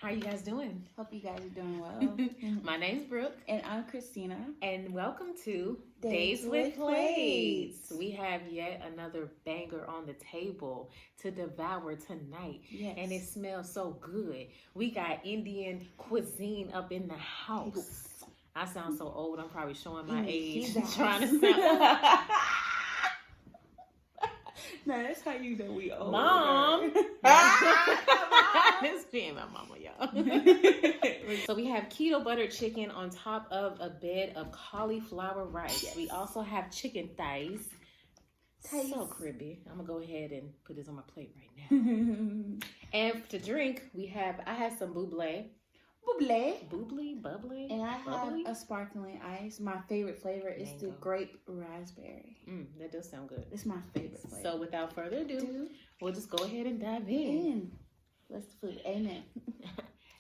How are you guys doing? Hope you guys are doing well. My name's Brooke. And I'm Christina. And welcome to Days Days with Plates. We have yet another banger on the table to devour tonight. Yes. And it smells so good. We got Indian cuisine up in the house. I sound so old. I'm probably showing my age. Trying to sound... No, that's how you know we old. Mom. This being my mama, y'all. So we have keto butter chicken on top of a bed of cauliflower rice. Yes. We also have chicken thighs. So crispy. I'm gonna go ahead and put this on my plate right now. And to drink, I have some bubbly. Bubbly. And I have a sparkling ice. My favorite flavor is the grape raspberry. That does sound good. It's my favorite flavor. So without further ado, we'll just go ahead and dive in. Let's food. Amen.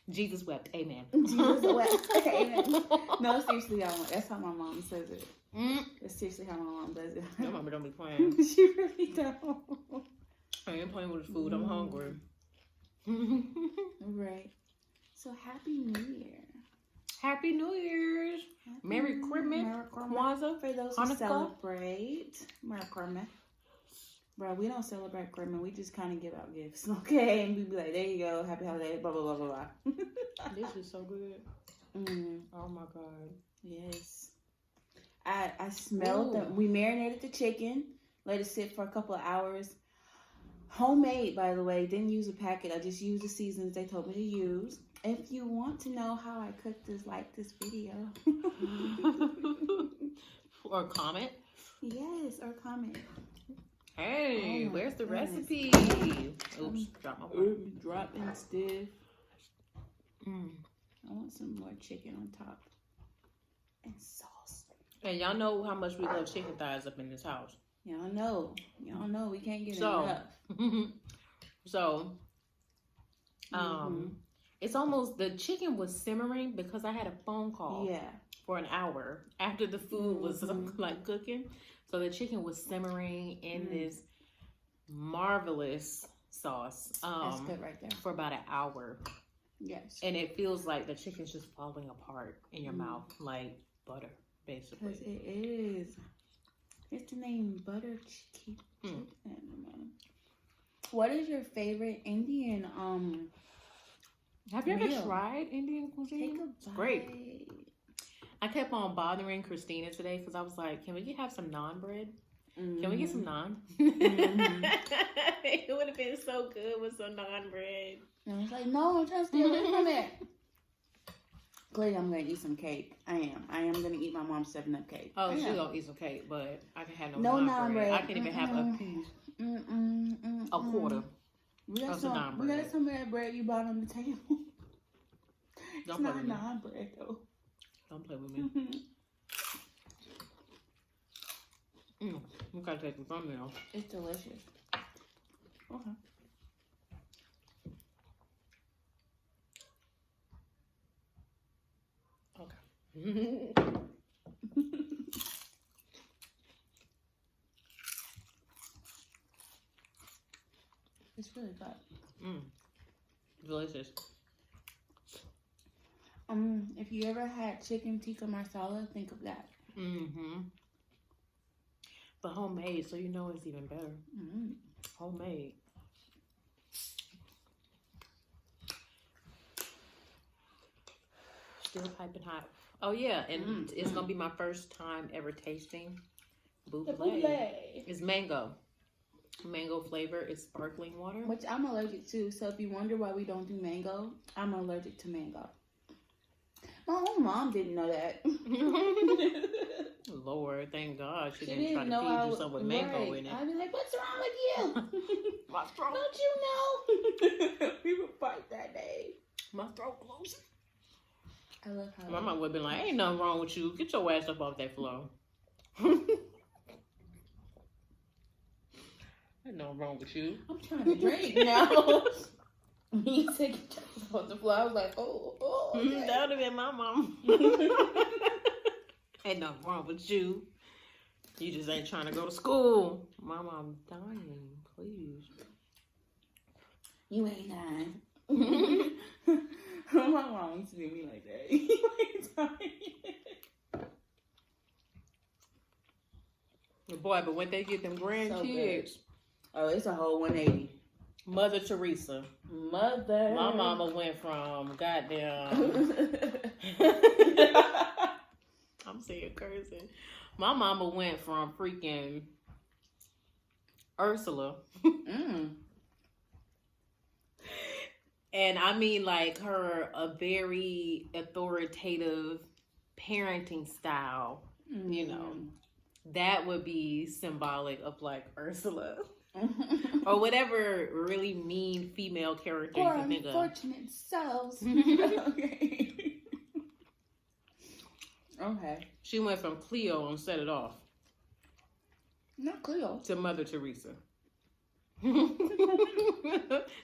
Jesus wept. Amen. Jesus wept. Amen. No, seriously, y'all. That's how my mom says it. That's seriously how my mom does it. Your mama don't be playing. She really don't. I ain't playing with the food. I'm hungry. Right. So happy New Year. Happy New Year's. Merry Christmas. Kwanzaa. For those who celebrate. Merry Christmas. Bro, we don't celebrate Christmas. We just kind of give out gifts. Okay. And we be like, there you go. Happy holiday. Blah, blah, blah, blah, blah. This is so good. Oh my God. Yes. I smelled them. We marinated the chicken. Let it sit for a couple of hours. Homemade, by the way. Didn't use a packet. I just used the seasonings they told me to use. If you want to know how I cook this, like this video. Or comment. Yes, or comment. Hey, where's the recipe? Oops, drop my word. Dropping stiff. I want some more chicken on top. And sauce. And y'all know how much we love chicken thighs up in this house. Y'all know. We can't get enough. So, it's almost, the chicken was simmering because I had a phone call for an hour after the food was like cooking. So the chicken was simmering in this marvelous sauce. That's good right there. For about an hour. Yes. And it feels like the chicken's just falling apart in your mouth like butter, basically. Because it is. It's the name butter chicken. What is your favorite Indian Have you ever tried Indian cuisine? It's great. I kept on bothering Christina today because I was like, can we have some naan bread? Can we get some naan? It would have been so good with some naan bread. And I was like, no, I'm trying to stay away from it. Clearly, I'm going to eat some cake. I am going to eat my mom's 7-Up cake. Oh, she's going to eat some cake, but I can have no naan bread. I can't even have a piece. A quarter. We got some of that bread you bought on the table. It's not naan bread, though. Don't play with me. You gotta take the thumbnail. It's delicious. Okay. It's really good. Delicious. If you ever had chicken tikka masala, think of that. But homemade, so you know it's even better. Homemade. Still piping hot. Oh yeah, and it's gonna be my first time ever tasting bubbly. It's mango. Mango flavor is sparkling water. Which I'm allergic to, so if you wonder why we don't do mango, I'm allergic to mango. My own mom didn't know that. Lord, thank God she didn't try to feed you something with mango in it. I'd be like, what's wrong with you? My throat. Don't you know? We would fight that day. My throat closed. I love how my mom would have been like, ain't nothing wrong with you. Get your ass up off that floor. Ain't nothing wrong with you. I'm trying to drink now. He said get your ass off the floor. I was like, oh. Okay. That would have been my mom. Ain't nothing wrong with you. You just ain't trying to go to school. Mama, I'm dying. Please. You ain't dying. Boy, but when they get them grandkids. So oh, it's a whole 180. Mother Teresa. Mother. My mama went from goddamn. I'm saying cursing. My mama went from freaking Ursula. And I mean, like, her a very authoritative parenting style, you know, that would be symbolic of like Ursula. Or whatever really mean female character you can think of. Unfortunate souls. Okay. Okay. She went from Cleo and set it off. Not Cleo. To Mother Teresa. To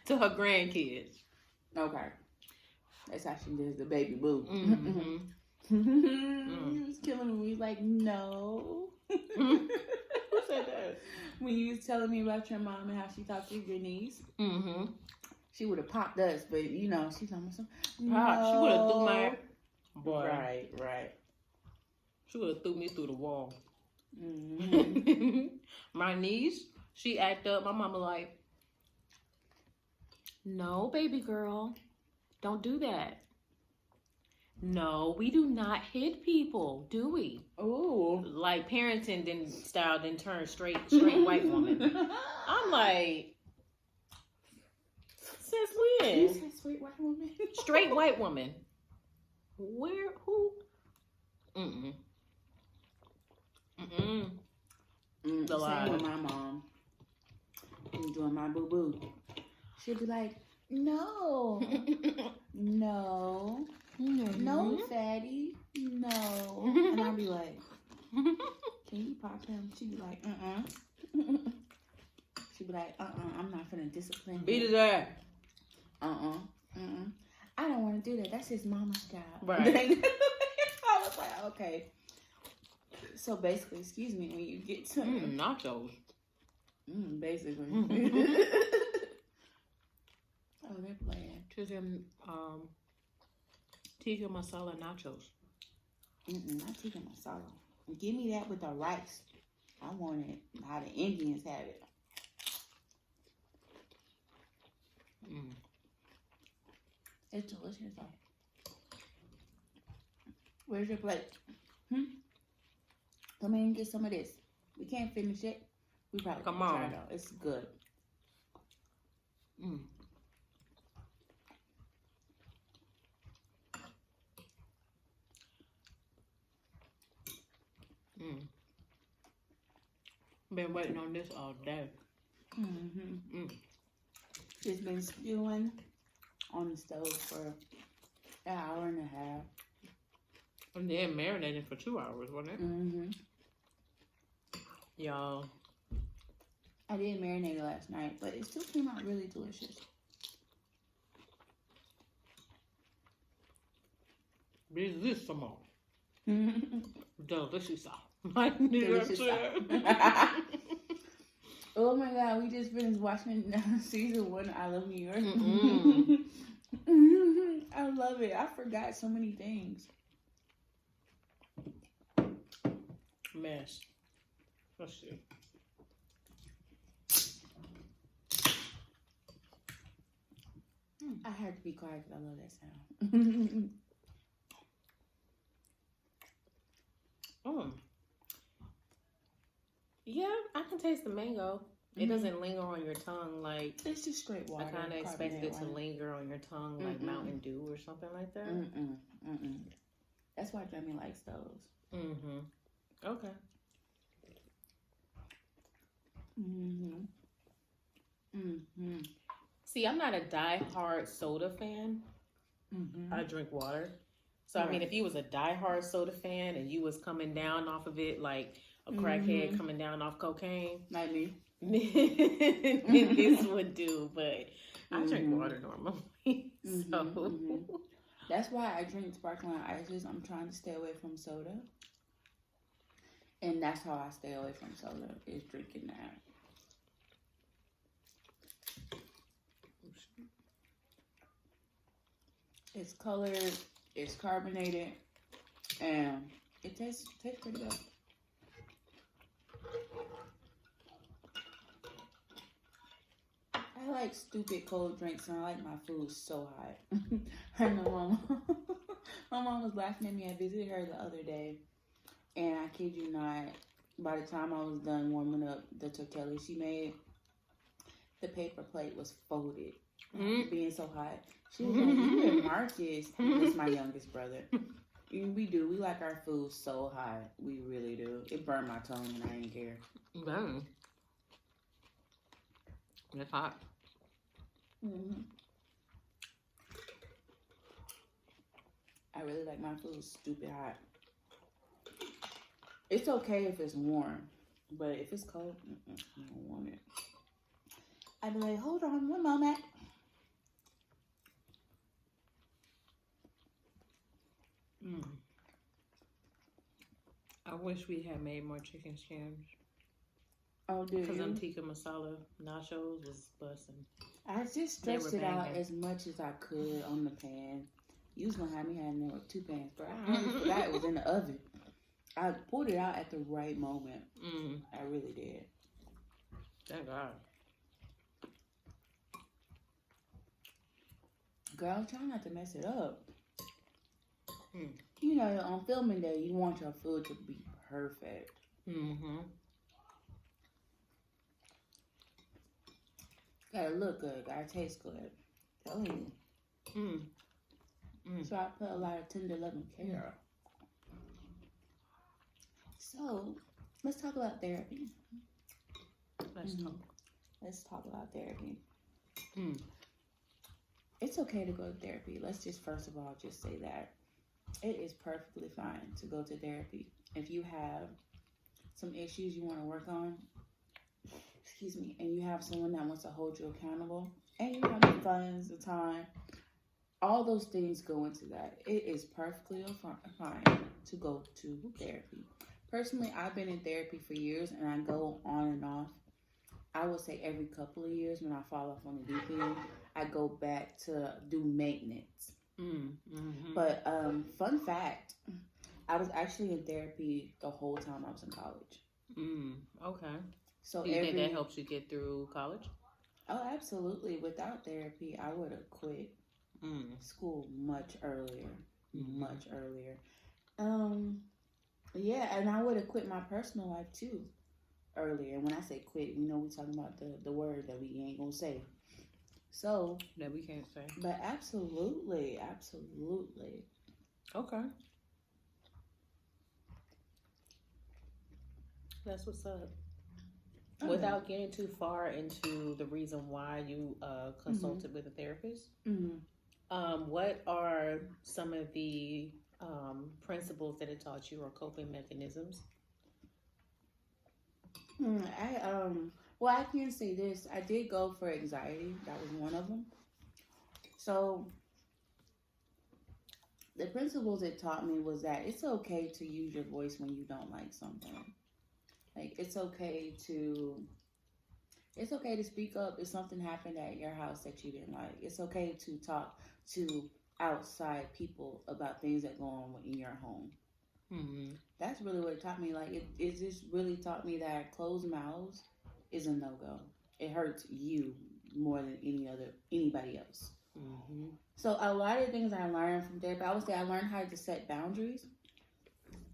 her grandkids. Okay. That's how she did the baby boo. He was killing me. He was like, no. Who said that? When you was telling me about your mom and how she talked to your niece, she would have popped us, but you know, she's almost no. She would have threw my boy. Right. She would have threw me through the wall. My niece, she act up. My mama like, no, baby girl, don't do that. No, we do not hit people, do we? Oh, like parenting didn't turn straight white woman. I'm like, since when? You said sweet white woman. Straight white woman. Where? Who? The lie. Same with my mom. And doing my boo boo. She'd be like, no, no, fatty, no. And I'd be like, can you pop him? She'd be like, She'd be like, I'm not finna discipline him. Beat his ass. I don't want to do that. That's his mama's job. Right. I was like, okay. So basically, excuse me, when you get to nachos. Basically. Oh, they're playing. To them, tikka masala nachos. Not tikka masala. Give me that with the rice. I want it how the Indians have it. It's delicious though. Where's your plate? Come in and get some of this. We can't finish it. We probably Come can try on. though. It's good. Been waiting on this all day. It's been stewing on the stove for an hour and a half. And then marinating for 2 hours, wasn't it? Y'all. I did marinate it last night, but it still came out really delicious. This some more. Delicious. Delicious. Oh my god, we just finished watching season 1 I Love New York. I love it. I forgot so many things. Mess. Let's see. I had to be quiet because I love that sound. Yeah, I can taste the mango. It doesn't linger on your tongue like... It's just straight water. I kind of expected it to linger on your tongue like Mountain Dew or something like that. That's why Jamie likes those. Okay. See, I'm not a die-hard soda fan. I drink water. So, I mean, if you was a die-hard soda fan and you was coming down off of it like a crackhead coming down off cocaine. Like me. This would do, but I drink water normally. So that's why I drink sparkling ices. I'm trying to stay away from soda. And that's how I stay away from soda, is drinking that. It's colored, it's carbonated, and it tastes pretty good. I like stupid cold drinks and I like my food so hot. I know my mom was laughing at me. I visited her the other day, and I kid you not, by the time I was done warming up the tortilla she made, the paper plate was folded, being so hot. She was like, "You and Marcus," that's my youngest brother. We do. We like our food so hot. We really do. It burned my tongue and I didn't care. Dang. It's hot. Mm-hmm. I really like my food stupid hot. It's okay if it's warm, but if it's cold, I don't want it. I'd be like, hold on one moment. I wish we had made more chicken skins. Oh, dude. Because them tikka masala nachos was busting. I just stretched it out as much as I could on the pan. You was gonna have me having there with 2 pans, but I already forgot it was in the oven. I pulled it out at the right moment. I really did. Thank God. Girl, try not to mess it up. You know, on filming day, you want your food to be perfect. Gotta look good. Gotta taste good. Tell you. So I put a lot of tender loving care. So let's talk about therapy. Let's talk about therapy. It's okay to go to therapy. Let's just first of all just say that it is perfectly fine to go to therapy if you have some issues you want to work on. Excuse me, and you have someone that wants to hold you accountable, and you have the funds, the time. All those things go into that. It is perfectly fine to go to therapy. Personally, I've been in therapy for years, and I go on and off. I would say every couple of years when I fall off on the deep end, I go back to do maintenance. But fun fact, I was actually in therapy the whole time I was in college. Okay. So do you think that helps you get through college? Oh, absolutely. Without therapy, I would have quit school much earlier. Much earlier. Yeah, and I would have quit my personal life too earlier. And when I say quit, we talking about the word that we ain't gonna say. So that we can't say. But absolutely. Okay. That's what's up. Okay. Without getting too far into the reason why you consulted with a therapist, what are some of the principles that it taught you or coping mechanisms? I can say this. I did go for anxiety. That was one of them. So the principles it taught me was that it's okay to use your voice when you don't like something. Like it's okay to speak up if something happened at your house that you didn't like. It's okay to talk to outside people about things that go on in your home. That's really what it taught me. Like it just really taught me that closed mouths is a no-go. It hurts you more than anybody else. So a lot of things I learned from therapy, I would say I learned how to set boundaries.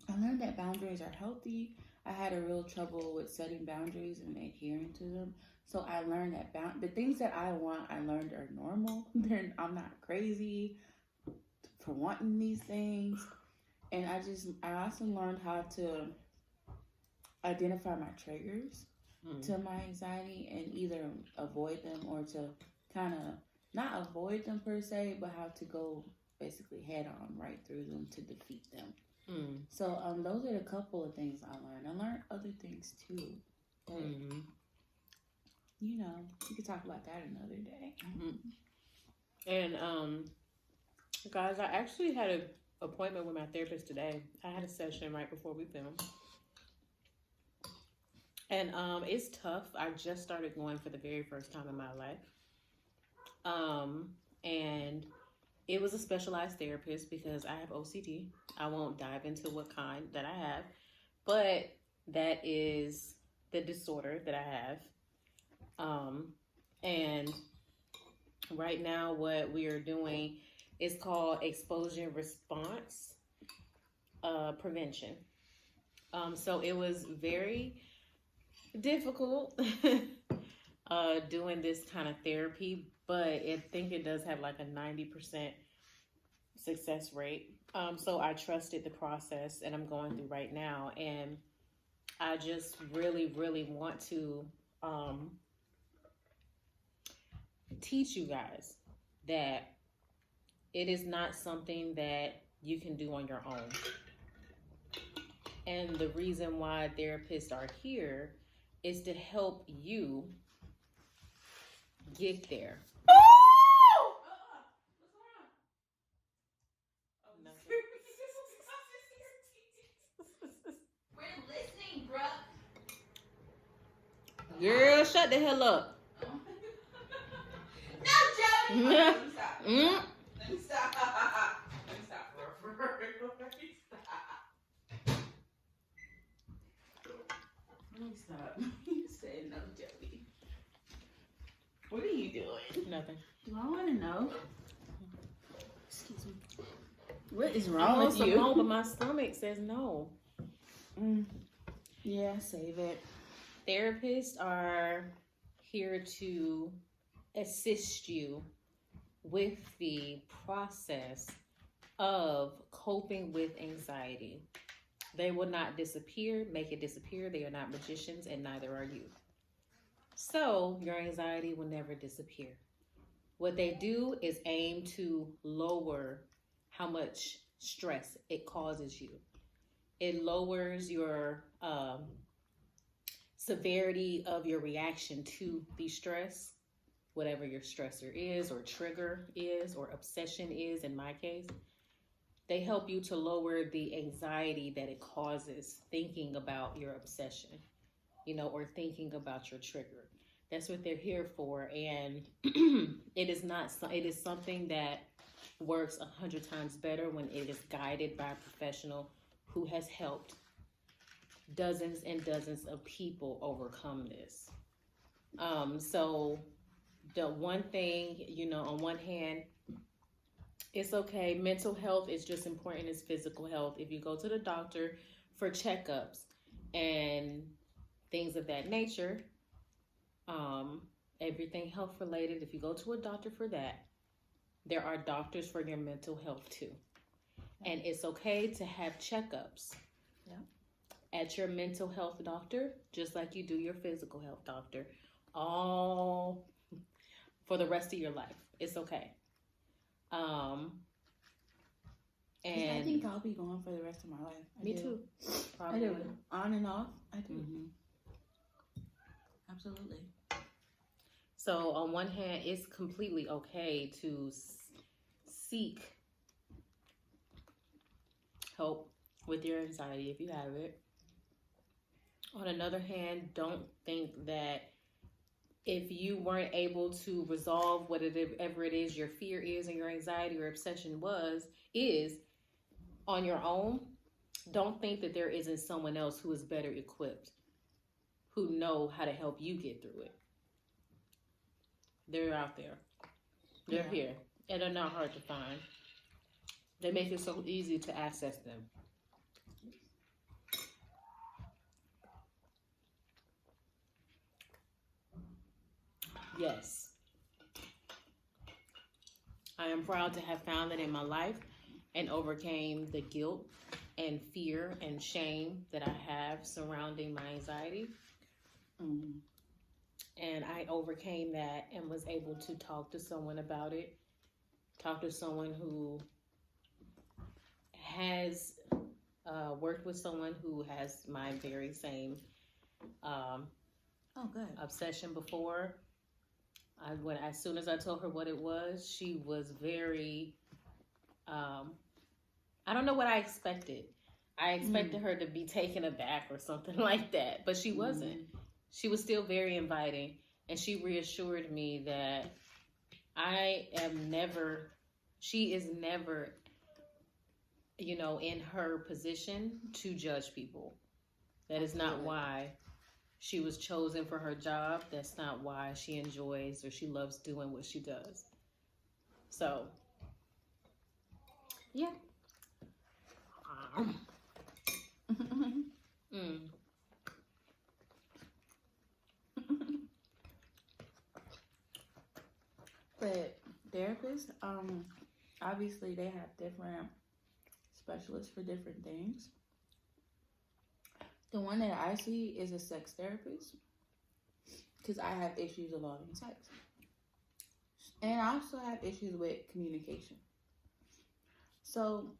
I learned that boundaries are healthy. I had a real trouble with setting boundaries and adhering to them. So I learned that the things that I want, I learned are normal. I'm not crazy for wanting these things. And I also learned how to identify my triggers to my anxiety and either avoid them or to kind of not avoid them per se, but how to go basically head on right through them to defeat them. So those are a couple of things I learned. I learned other things too. But, we could talk about that another day. And guys, I actually had an appointment with my therapist today. I had a session right before we filmed. And it's tough. I just started going for the very first time in my life. And it was a specialized therapist because I have OCD. I won't dive into what kind that I have, but that is the disorder that I have. And right now, what we are doing is called exposure response prevention. So it was very difficult doing this kind of therapy, but I think it does have like a 90% success rate. So I trusted the process and I'm going through right now. And I just really, really want to teach you guys that it is not something that you can do on your own. And the reason why therapists are here is to help you get there. We're listening, bruh. Girl, shut the hell up. No, Jody. Let me stop. Mm. Let me stop. Let me stop. Let me stop. You said no, Jody. What are you doing? Nothing. Do I want to know? Excuse me. What is I wrong want with some you? more, but my stomach says no. Yeah, save it. Therapists are here to assist you with the process of coping with anxiety. They will not disappear, make it disappear. They are not magicians, and neither are you. So your anxiety will never disappear. What they do is aim to lower how much stress it causes you. It lowers your severity of your reaction to the stress, whatever your stressor is or trigger is or obsession is in my case. They help you to lower the anxiety that it causes thinking about your obsession, or thinking about your trigger. That's what they're here for. And it is something that works 100 times better when it is guided by a professional who has helped dozens and dozens of people overcome this. So the one thing, on one hand, it's okay. Mental health is just important as physical health. If you go to the doctor for checkups and things of that nature, everything health related, if you go to a doctor for that, there are doctors for your mental health too. And it's okay to have checkups at your mental health doctor, just like you do your physical health doctor, all for the rest of your life. It's okay. And I think I'll be going for the rest of my life. Me too. Probably. I do. On and off. I do. Mm-hmm. Absolutely. So on one hand, it's completely okay to seek help with your anxiety if you have it. On another hand, don't think that if you weren't able to resolve whatever it is your fear is and your anxiety or obsession is on your own, don't think that there isn't someone else who is better equipped, who know how to help you get through it. They're out there. They're here. And they're not hard to find. They make it so easy to access them. Yes. I am proud to have found that in my life and overcame the guilt and fear and shame that I have surrounding my anxiety. And I overcame that and was able to talk to someone about it. Talk to someone who has worked with someone who has my very same obsession before. As soon as I told her what it was, she was very, I don't know what I expected. I expected her to be taken aback or something like that, but she wasn't. She was still very inviting, and she reassured me that she is never, in her position to judge people. That is not why she was chosen for her job. That's not why she enjoys or she loves doing what she does. So, yeah. But therapists, obviously they have different specialists for different things. The one that I see is a sex therapist because I have issues involving sex. And I also have issues with communication. So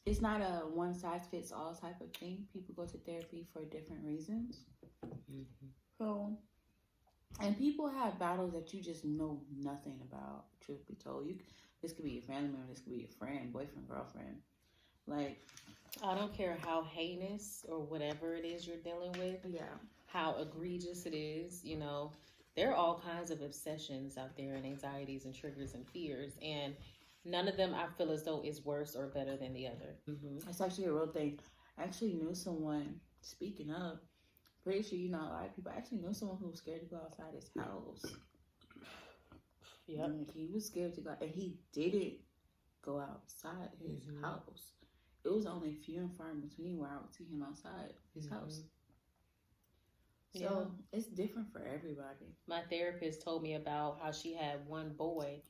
it's not a one size fits all type of thing. People go to therapy for different reasons. Mm-hmm. So, and people have battles that you just know nothing about, truth be told. This could be your family member, this could be your friend, boyfriend, girlfriend. Like, I don't care how heinous or whatever it is you're dealing with. Yeah. How egregious it is, you know. There are all kinds of obsessions out there and anxieties and triggers and fears. And none of them I feel as though is worse or better than the other. Mm-hmm. It's actually a real thing. I actually knew someone, speaking of, pretty sure you know a lot of people, I actually knew someone who was scared to go outside his house. Yep. And he was scared to go, and he didn't go outside his house. It was only few and far in between where I would see him outside his house. So it's different for everybody. My therapist told me about how she had one boy.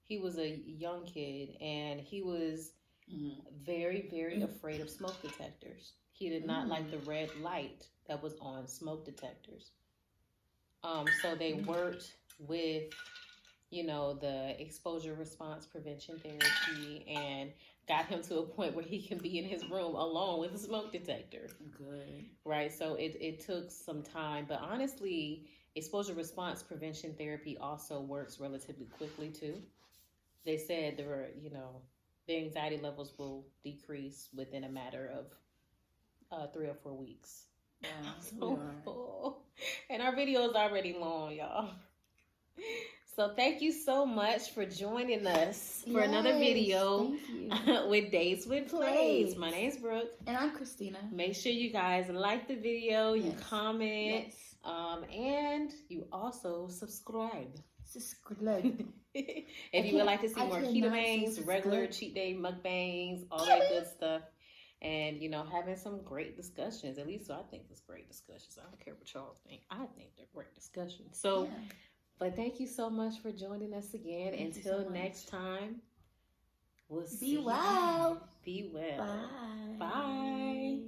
He was a young kid, and he was very, very afraid of smoke detectors. He did not like the red light that was on smoke detectors. So they worked with, you know, the exposure response prevention therapy and got him to a point where he can be in his room alone with a smoke detector. Good. Right. So it took some time, but honestly, exposure response prevention therapy also works relatively quickly too. They said there were, you know, the anxiety levels will decrease within a matter of 3 or 4 weeks. Yeah, so, and our video is already long, y'all. So thank you so much for joining us for another video with Days with Plays. My name's Brooke. And I'm Christina. Make sure you guys like the video, you comment, and you also subscribe. If you would like to see more keto bangs, regular cheat day mukbangs, all that good stuff. And, you know, having some great discussions. At least I think it's great discussions. I don't care what y'all think. I think they're great discussions. So, but thank you so much for joining us again. Until next time, we'll see you. Be well. Be well. Bye. Bye.